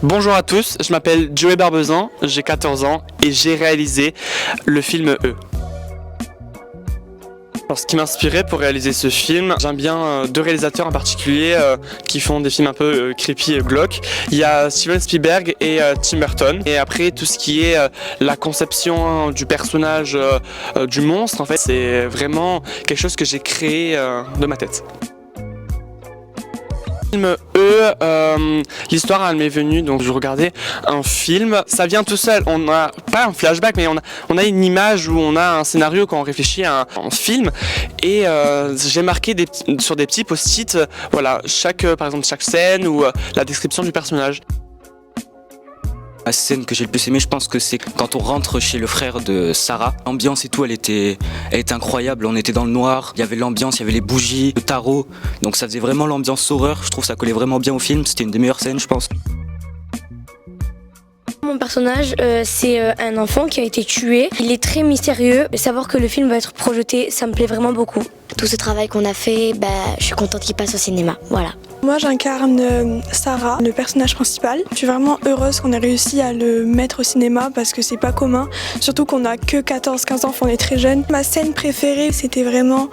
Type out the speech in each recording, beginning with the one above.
Bonjour à tous, je m'appelle Joey Barbezan, j'ai 14 ans et j'ai réalisé le film E. Alors, ce qui m'inspirait pour réaliser ce film, j'aime bien deux réalisateurs en particulier qui font des films un peu creepy et glauques. Il y a Steven Spielberg et Tim Burton. Et après, tout ce qui est la conception du personnage du monstre, en fait, c'est vraiment quelque chose que j'ai créé de ma tête. Film E, l'histoire elle m'est venue, donc je regardais un film, ça vient tout seul, on n'a pas un flashback mais on a une image où on a un scénario quand on réfléchit à un film et j'ai marqué sur des petits post-it, voilà, par exemple chaque scène ou la description du personnage. La scène que j'ai le plus aimée, je pense que c'est quand on rentre chez le frère de Sarah. L'ambiance et tout, elle était incroyable. On était dans le noir, il y avait l'ambiance, il y avait les bougies, le tarot. Donc ça faisait vraiment l'ambiance horreur. Je trouve que ça collait vraiment bien au film. C'était une des meilleures scènes, je pense. Mon personnage, c'est un enfant qui a été tué. Il est très mystérieux. Savoir que le film va être projeté, ça me plaît vraiment beaucoup. Tout ce travail qu'on a fait, je suis contente qu'il passe au cinéma. Voilà. Moi j'incarne Sarah, le personnage principal. Je suis vraiment heureuse qu'on ait réussi à le mettre au cinéma parce que c'est pas commun. Surtout qu'on a que 14-15 ans, on est très jeunes. Ma scène préférée c'était vraiment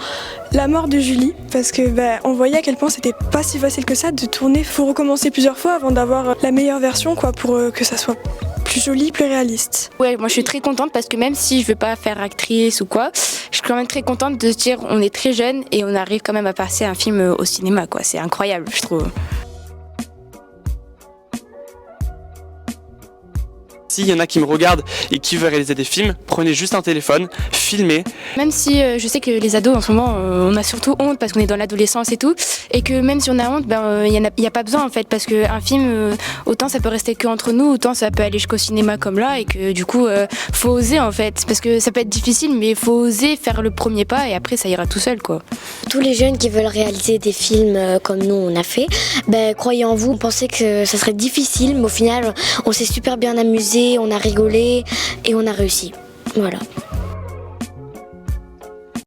la mort de Julie parce que on voyait à quel point c'était pas si facile que ça de tourner. Faut recommencer plusieurs fois avant d'avoir la meilleure version pour que ça soit plus joli, plus réaliste. Ouais, moi je suis très contente parce que même si je veux pas faire actrice ou quoi, je suis quand même très contente de se dire on est très jeune et on arrive quand même à passer un film au cinéma quoi. C'est incroyable je trouve. S'il y en a qui me regardent et qui veulent réaliser des films, prenez juste un téléphone, filmez. Même si je sais que les ados en ce moment, on a surtout honte parce qu'on est dans l'adolescence et tout, et que même si on a honte, il y a pas besoin en fait, parce qu'un film, autant ça peut rester qu'entre nous, autant ça peut aller jusqu'au cinéma comme là, et que du coup, faut oser en fait, parce que ça peut être difficile, mais il faut oser faire le premier pas et après ça ira tout seul quoi. Tous les jeunes qui veulent réaliser des films comme nous on a fait, croyez en vous, on pensait que ça serait difficile, mais au final on s'est super bien amusé. On a rigolé et on a réussi. Voilà.